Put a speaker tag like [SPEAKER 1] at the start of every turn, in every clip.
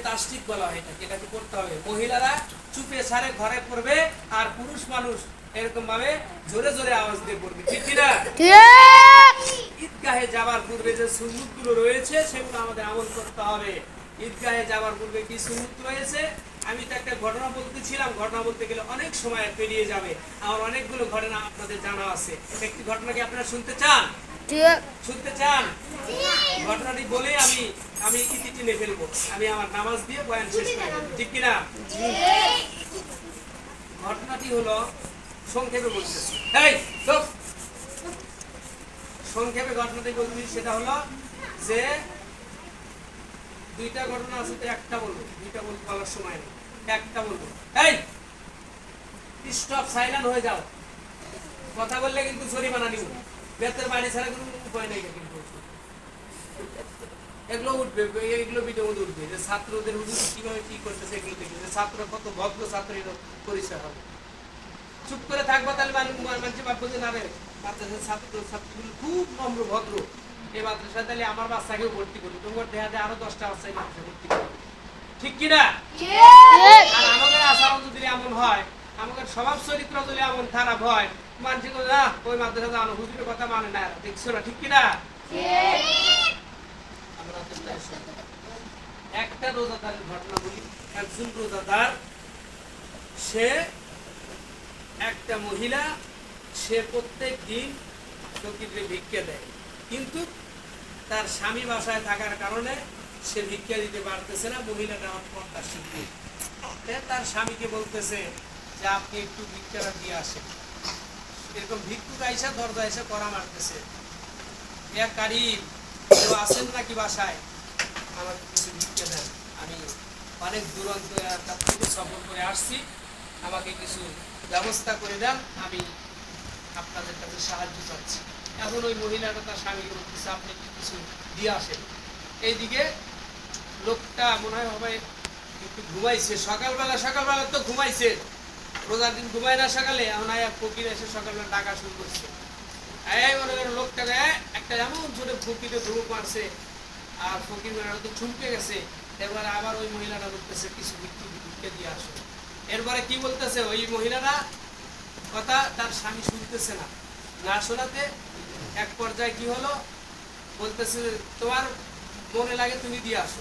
[SPEAKER 1] তাসদিক বলা হয়, এটাকে করতে হবে। মহিলারা চুপে সারে ঘরে পড়বে, আর পুরুষ মানুষ এরকম ভাবে জোরে জোরে আওয়াজ দিয়ে পড়বে, ঠিক কিনা? ঈদগাহে যাবার পূর্বে যে সুন্নতগুলো রয়েছে সেগুলো আমাদের আমল করতে হবে। ঈদগাহে যাবার পূর্বে কি সুন্নত রয়েছে? আমি তো একটা ঘটনা বলতেছিলাম, ঘটনা বলতে গেলে অনেক সময় পেরিয়ে যাবে। আমার অনেকগুলো ঘটনা আপনাদের জানা আছে। একটি ঘটনা কি আপনারা শুনতে চান? শুনতে চান? ঘটনাটি বলে আমি ইতি টেনে ফেলবো। আমি আমার নামাজ দিয়ে বয়ান শেষ করে দেবো, ঠিক কিনা? ঘটনাটি হলো, সংক্ষেপে বলতেছি, সংক্ষেপে ঘটনাটি বলছি। সেটা হলো যে দুইটা ঘটনা আছে, তো একটা বলবো, দুইটা বলার সময় নেই, একটা বলবো। স্টপ, সাইলেন্ট হয়ে যাও। কথা বললে কিন্তু জরিমানা নিব, বেতের বাড়ি ছাড়া কোনো উপায় নেই। কিন্তু এগুলো উঠবে, এগুলো ভিডিও মধ্যে উঠবে যে ছাত্রদের হুজুর কিভাবে কি করতেছে, এগুলো দেখবে যে ছাত্র কত ভদ্র ছাত্রের পরিচয় হবে। চুপ করে থাকবো তাহলে মানুষ ভাববো যে না রে, মাদ্রাসার ছাত্র ছাত্রীগুলো খুব নম্র ভদ্র, এই মাদ্রাসায় তাহলে আমার বাচ্চাকেও ভর্তি করবো, তোমার দেখা যায় আরো 10টা বাচ্চাই মাদ্রাসা ভর্তি করবো, ঠিক কিনা? আর আমাদের আচরণ যদি এমন হয়, আমাদের স্বভাব চরিত্র যদি এমন খারাপ হয়, মানুষ ওই মাদ্রাসা জানো হুজুরের কথা মানে না, দেখছো না, ঠিক কিনা? একটা রোজাদারের ঘটনা বলি। একজন রোজাদার, সে একটা মহিলা, সে প্রত্যেক দিন ফকিরকে ভিক্ষা দেয়, কিন্তু তার স্বামী বাসায় থাকার কারণে সে ভিক্ষা দিতে পারতেছে না। মহিলাটা পর্দা শিখবে, তার স্বামীকে বলতেছে যে আপনি একটু ভিক্ষাটা দিয়ে আসেন। এরকম ভিক্ষুক আইসা দরজা এসে করা মারতেছে, কারিম কেউ আছেন নাকি বাসায়, আমাকে কিছু ভিক্ষা দেন, আমি অনেক দূরান্ত থেকে সফর করে আসছি, আমাকে কিছু ব্যবস্থা করে দেন, আমি আপনাদের কাছে সাহায্য চাচ্ছি। এখন ওই মহিলাটা তার স্বামীকে বলতেছে আপনি কিছু দিয়ে আসেন। এইদিকে লোকটা মনে হয় হবে একটু ঘুমাইছে, সকালবেলা তো ঘুমাইছে, রোজার দিন ঘুমায় না সকালে, এখন ফকির এসে সকালবেলা ডাকা শুরু করছে। এই মনে করেন লোকটাকে একটা এমন জোরে ফকিরে ধুমুক মারছে, আর ফকির মেয়েরা তো চুমকে গেছে। এরপরে আবার ওই মহিলাটা বলতেছে কিছু ভিক্ষে দিয়ে আসো। এরপরে কি বলতেছে ওই মহিলারা কথা, তার স্বামী শুনতেছে না, না শোনাতে এক পর্যায়ে কি হলো, বলতেছে তোমার মনে লাগে তুমি দিয়ে আসো।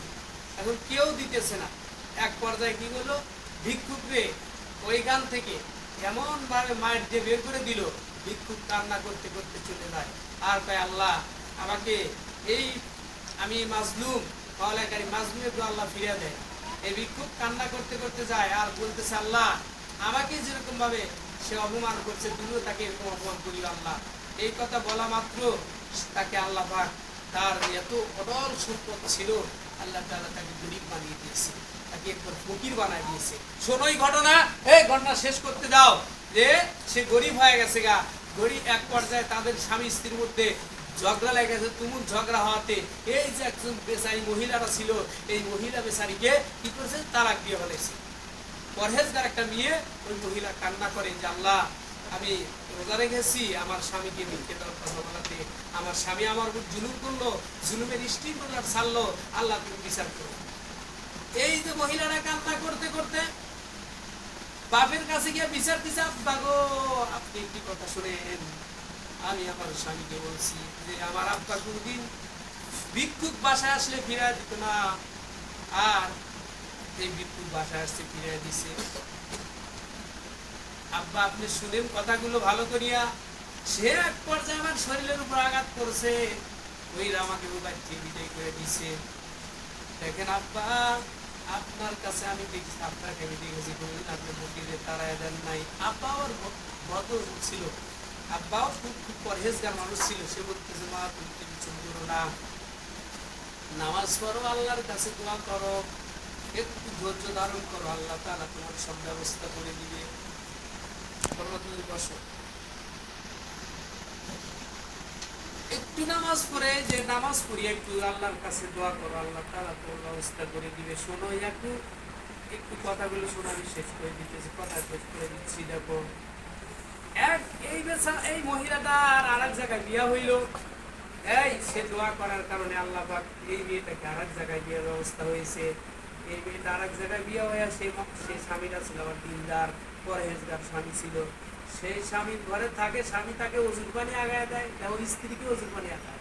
[SPEAKER 1] এখন কেউ দিতেছে না। এক পর্যায়ে কি হলো, ভিক্ষুকরে ওইখান থেকে এমন ভাবে মায়ের দিয়ে বের করে দিল, ভিক্ষুক কান্না করতে করতে চলে যায়, আর কয় আল্লাহ আমাকে এই আমি মাজলুম, পাওয়ালাকারী মাজলুমের তো আল্লাহ ফিরিয়ে দেয়। এই ভিক্ষুক কান্না করতে করতে যায় আর বলতেছে আল্লাহ আমাকে যেরকম ভাবে সে অপমান করছে, তুমিও তাকে এরকম অপমান করিও আল্লাহ। এই কথা বলা মাত্র তাকে আল্লাহ পাক, তার এত অটল সম্পদ ছিল, আল্লাহ তাআলা তাকে গরীব বানিয়ে দিয়েছে, তাকে একবার ফকির বানিয়ে দিয়েছে। শোনোই ঘটনা, এই ঘটনা শেষ করতে দাও, যে সে গরিব হয়ে গেছে গা। গরিব এক পর্যায়ে তাদের স্বামী স্ত্রীর মধ্যে ঝগড়া লেগে গেছে, তুমুল ঝগড়া হওয়াতে এই যে একজন বেচারি মহিলারা ছিল, এই মহিলা বেচারিকে কি করছে, তালাক দিয়ে ফেলেছে। পরহেজগার একটা মেয়ে, ওই মহিলা কান্না করে যে আল্লাহ আমি রোজা রেখেছি, আমার স্বামীকে ভিক্ষে দেওয়ার কথা বলাতে আমার স্বামী আমার উপর জুলুম করলো, জুলুমের স্টিম করলার ছাড়লো, আল্লাহ তুমি বিচার করো। এই যে মহিলারা কান্না করতে করতে বাপের কাছে গিয়ে বিচার দিছে, আব্বা গো আপনি একটি কথা শুনেন, আমি আমার স্বামীকে বলছি যে আমার আব্বা কোনদিন ভিক্ষুক বাসায় আসলে ফিরায় দিত না, আর এই ভিক্ষুক বাসায় আসছে ফিরাই দিছে। আব্বা আপনি শুনেন কথাগুলো ভালো করিয়া। সে এক পর্যায়ে আমার শরীরের উপর আঘাত করছে, ওই আমাকে বাড়িতে বিদায় করে দিছে। দেখেন আব্বা আপনার কাছে আমি দেখছি, আপনাকে আমি দেখেছি কোনদিন আপনি ফকিরে তাড়ায় দেন নাই। আব্বাও ভদ্র ছিল, আব্বাও খুব খুব পরহেজগার মানুষ ছিল। সে বলতেছে মা তুমি কিছু করো না, নামাজ পড়ো, আল্লাহর কাছে দোয়া করো, একটু ধৈর্য ধারণ করো, আল্লাহ তাআলা তোমার সব ব্যবস্থা করে দিবে। তুমি বসো, একটু নামাজ পড়ে যে নামাজ পড়ি, একটু আল্লাহর কাছে দোয়া করো, আল্লাহ তাআলা তোমার ব্যবস্থা করে দিবে। শোনো একটু একটু কথাগুলো শোনো, আমি শেষ করে দিতেছি, কথা শেষ করে দিচ্ছি। দেখো এই মহিলাটার আর এক জায়গায় বিয়া হইল, এই সে দোয়া করার কারণে আল্লাহ পাক এই মেয়েটাকে আর এক জায়গায় বিয়ের ব্যবস্থা হয়েছে। এই মেয়েটা আর এক জায়গায় বিয়ে হয়ে সেই স্বামীটা ছিল আমার দিনদার পরহেজগার স্বামী ছিল। সেই স্বামীর ঘরে থাকে, স্বামী তাকে ওজুর পানি আগায় দেয়, ওর স্ত্রীকে ওজুর পানি আগায়,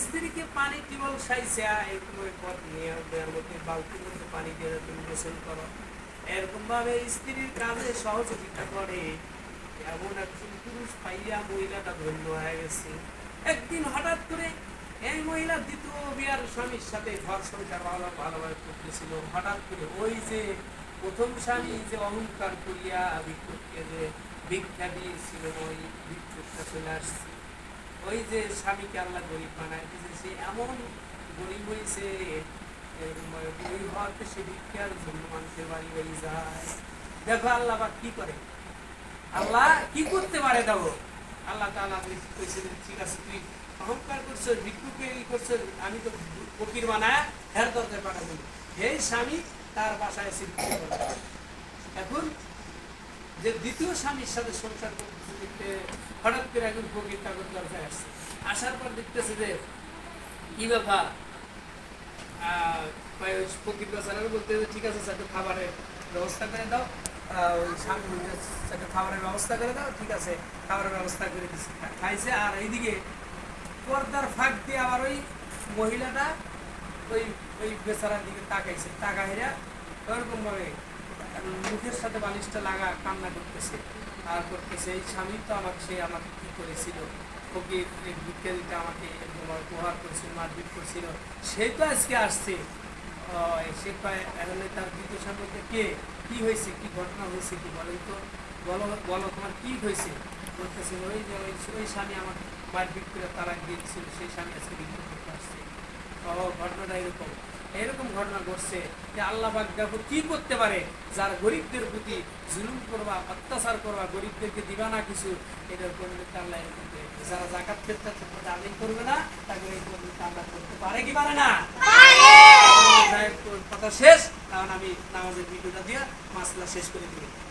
[SPEAKER 1] স্ত্রীকে পানি টিবল সাইছে এরকম পথ নিয়ে দেওয়ার মধ্যে বালতির মধ্যে পানি দিয়ে তুমি গোসল করো, এরকম ভাবে স্ত্রীর কাজে সহযোগিতা করে। এমন একজন পুরুষ পাইয়া মহিলাটা ধন্য হয়ে গেছে। একদিন হঠাৎ করে এই মহিলা দ্বিতীয় বিয়ার স্বামীর সাথে ঘর সংসার ভালোভাবে করতেছিল। হঠাৎ করে ওই যে প্রথম স্বামী যে অহংকার করিয়া ভিক্ষুককে যে ভিক্ষা দিয়েছিল, ওই ভিক্ষুকটা চলে আসছে। ওই যে স্বামীকে আল্লাহ গরিব বানায় দিয়েছে, সে এমন গরিব হয়েছে, গরিব হওয়াতে সে ভিক্ষার জন্য মানুষের বাড়ি বাড়ি যায়। দেখো আল্লাহ বা কি করে, আল্লাহ কি করতে পারে। দেখো আল্লাহ তাআলা কইছিলেন, ঠিক আছে তুই অহংকার করছো, ভিক্ষুকে ই করছো, আমি তো ফকির বানায় হের দরকার পাঠাবো। এই স্বামী তার বাসায় এসে ভিক্ষা করে। এখন যে দ্বিতীয় স্বামীর সাথে সংসার করতেছে, দেখতে হঠাৎ করে একজন ফকির কাগজ দরকার আসছে। আসার পর দেখতেছে যে কি ব্যাপার, ফকির বেচারা বলতে ঠিক আছে স্যার খাবারের ব্যবস্থা করে দাও, ওই স্বামী একটা খাবারের ব্যবস্থা করে দাও, ঠিক আছে খাবারের ব্যবস্থা করে দিচ্ছি, খাইছে। আর এইদিকে পর্দার ফাঁক দিয়ে আবার ওই মহিলাটা ওই ওই বেচারার দিকে তাকাইছে, তাকাইরা ওরকম ভাবে মুখের সাথে বালিশটা লাগা কান্না করতেছে আর করতেছে, এই স্বামী তো আমাকে সে আমাকে কি করেছিল, ফকির ভিক্ষা দিতে আমাকে উপহার করেছিল, মারপিট করছিল, সে তো আজকে আসছে। সে পায় এখন তার দ্বিতীয় স্বামীকে কে কি হয়েছে, কি ঘটনা হয়েছে, কি বলেন তো, বলো বলো তোমার কি হয়েছে। বলতেছিল ওই যে ওই স্বামী আমার মারপিট করে তারা গিয়েছিল, সেই স্বামী আজকে ভিক্ষা করতে আসছে। ঘটনাটা এরকম এরকম ঘটনা ঘটছে যে আল্লাহ পাক দেখো কি করতে পারে, যার গরিবদের প্রতি জুলুম করবা, অত্যাচার করবা, গরিবদেরকে দিবা না কিছু, এটা করলে আল্লাহ এরকম করে। যারা জাকাত ফেরত আদায় করবে না, তাকে এই করলে আল্লাহ করতে পারে কি পারে না। কথা শেষ, কারণ আমি নামাজের ভিডিওটা দিয়ে মাসলা শেষ করে দিই।